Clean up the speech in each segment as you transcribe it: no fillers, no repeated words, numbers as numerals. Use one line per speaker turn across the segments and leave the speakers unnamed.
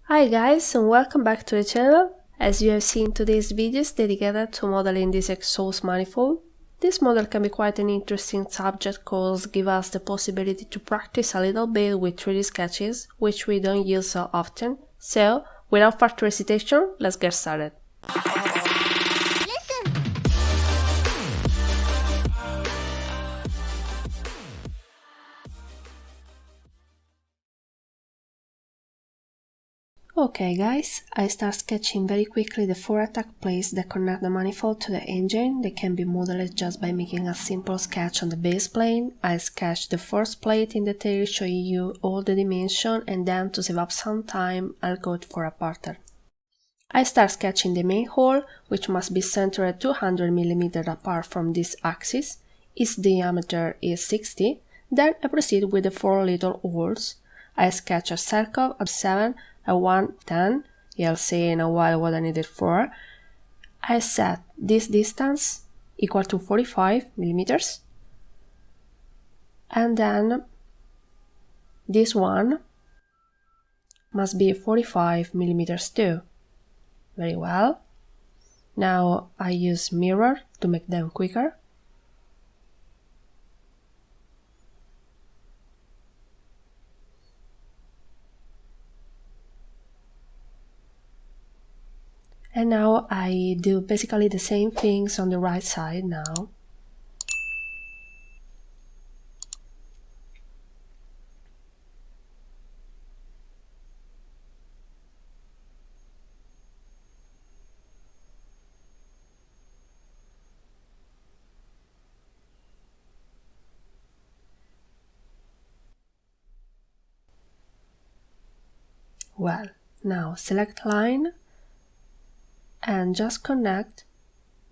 Hi guys, and welcome back to the channel. As you have seen, today's video is dedicated to modeling this exhaust manifold. This model can be quite an interesting subject because it gives us the possibility to practice a little bit with 3D sketches, which we don't use so often. So, without further hesitation, let's get started. Okay guys, I start sketching very quickly the 4 attack plates that connect the manifold to the engine. They can be modeled just by making a simple sketch on the base plane. I sketch the first plate in detail, showing you all the dimensions, and then to save up some time, I'll go for a pattern. I start sketching the main hole, which must be centered 200 mm apart from this axis. Its diameter is 60. Then I proceed with the 4 little holes. I sketch a circle of 7, a 1, 10. You'll see in a while what I needed for. I set this distance equal to 45 mm. And then this one must be 45 mm too. Very well. Now I use mirror to make them quicker. And now I do basically the same things on the right side now. Well, now select line and just connect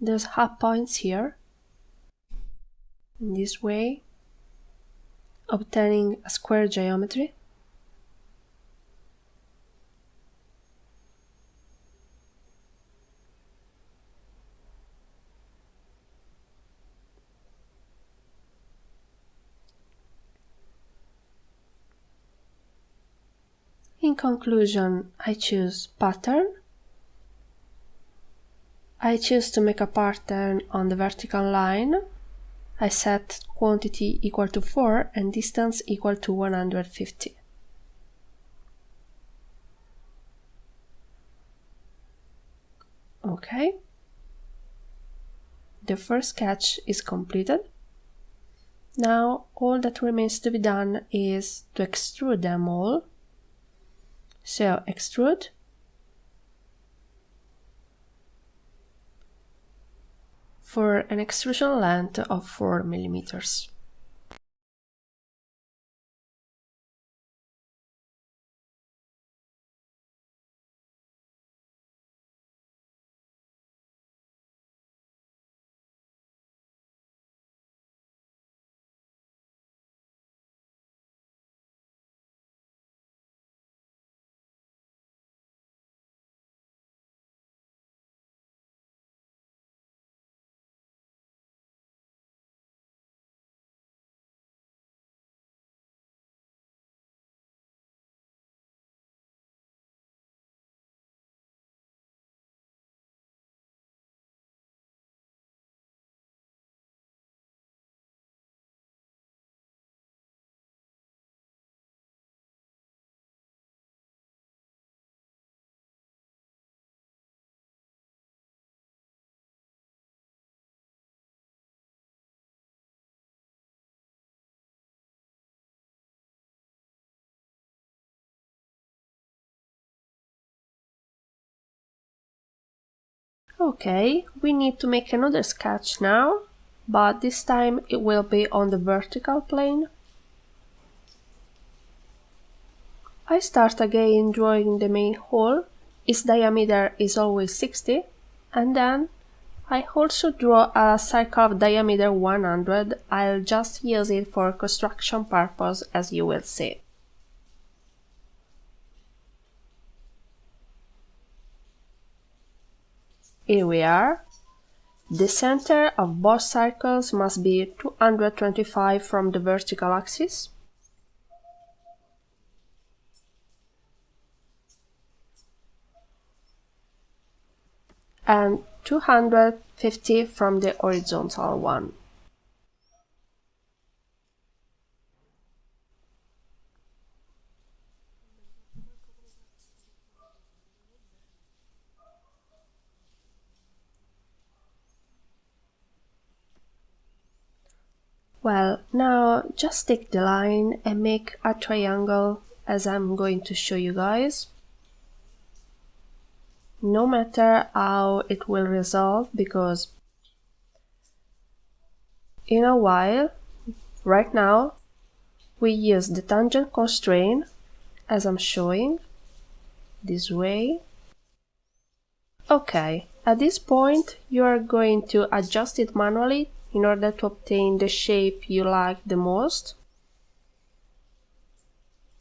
those hub points here in this way, obtaining a square geometry. In conclusion, I choose pattern. I choose to make a pattern on the vertical line. I set quantity equal to 4 and distance equal to 150. Okay. The first sketch is completed. Now all that remains to be done is to extrude them all. So extrude. For an extrusion length of 4 mm. Okay, we need to make another sketch now, but this time it will be on the vertical plane. I start again drawing the main hole. Its diameter is always 60, and then I also draw a circle of diameter 100. I'll just use it for construction purpose, as you will see. Here we are. The center of both circles must be 225 from the vertical axis. and 250 from the horizontal one. Well, now just take the line and make a triangle as I'm going to show you guys. No matter how it will resolve, because in a while, right now, we use the tangent constraint as I'm showing, this way. Okay, at this point you are going to adjust it manually in order to obtain the shape you like the most.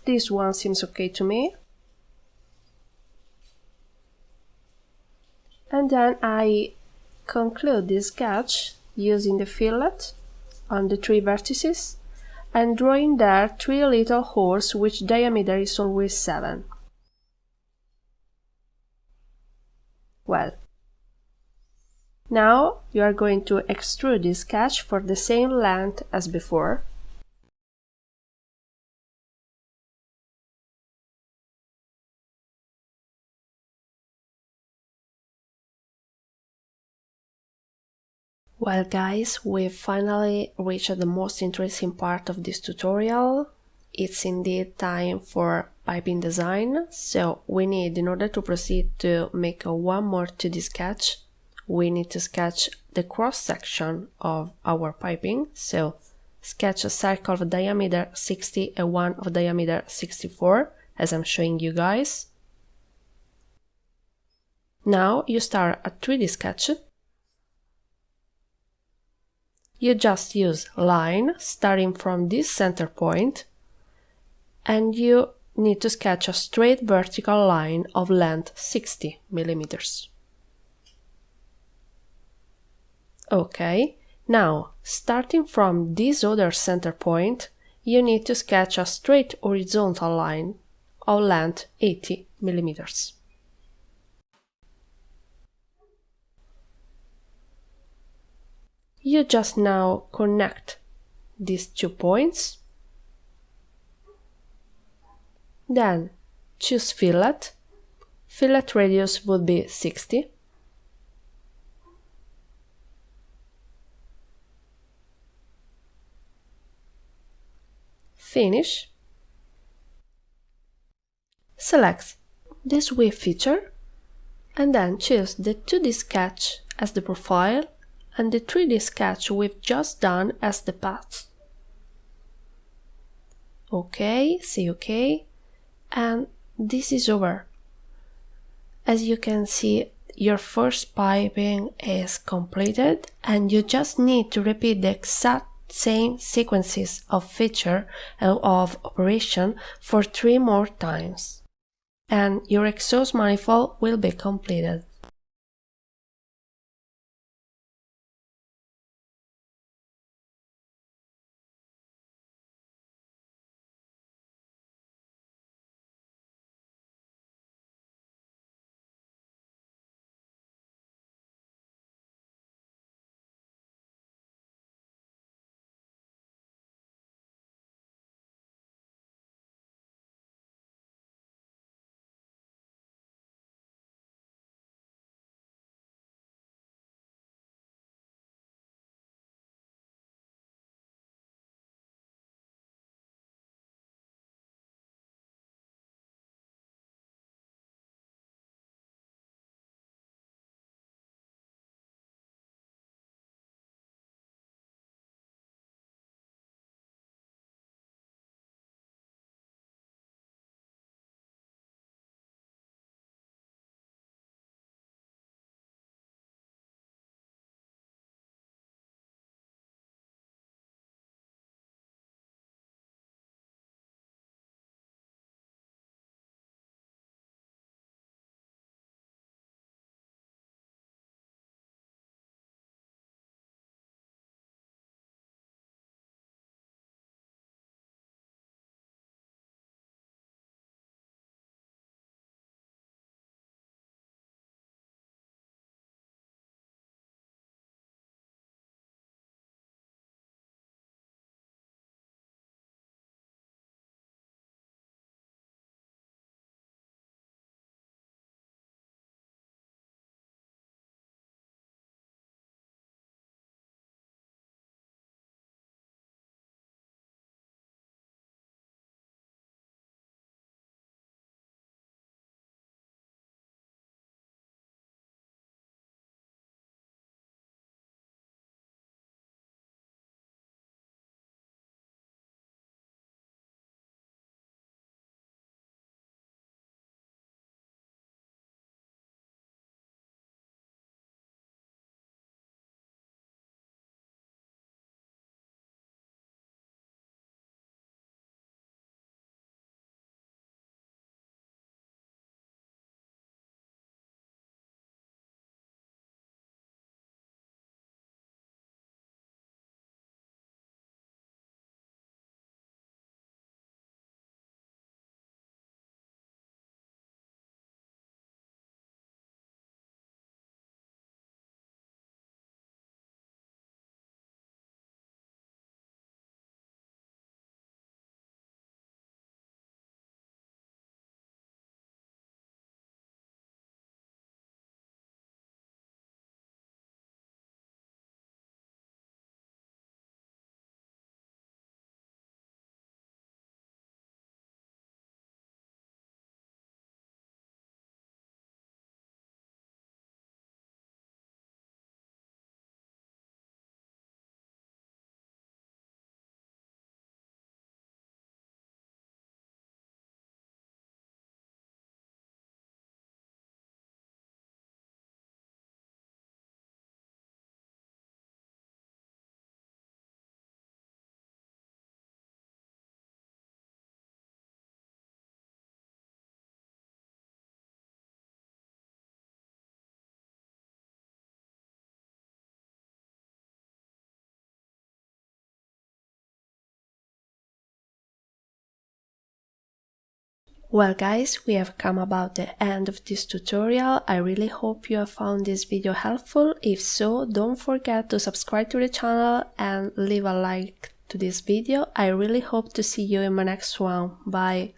This one seems okay to me. And then I conclude this sketch using the fillet on the 3 vertices and drawing there 3 little holes which diameter is always 7. Well, now you are going to extrude this sketch for the same length as before. Well guys, we've finally reached the most interesting part of this tutorial. It's indeed time for piping design. So we need, in order to proceed to make one more 2D sketch, we need to sketch the cross section of our piping. So sketch a circle of diameter 60 and one of diameter 64, as I'm showing you guys. Now you start a 3D sketch. You just use line starting from this center point, and you need to sketch a straight vertical line of length 60 millimeters. Okay, now starting from this other center point, you need to sketch a straight horizontal line of length 80 millimeters. You just now connect these 2 points. Then choose fillet. Fillet radius would be 60. Finish. Select this wave feature and then choose the 2D sketch as the profile and the 3D sketch we've just done as the path. OK, say OK, and this is over. As you can see, your first piping is completed and you just need to repeat the exact same sequences of feature and of operation for 3 more times, and your exhaust manifold will be completed. Well guys, we have come about the end of this tutorial. I really hope you have found this video helpful. If so, don't forget to subscribe to the channel and leave a like to this video. I really hope to see you in my next one. Bye!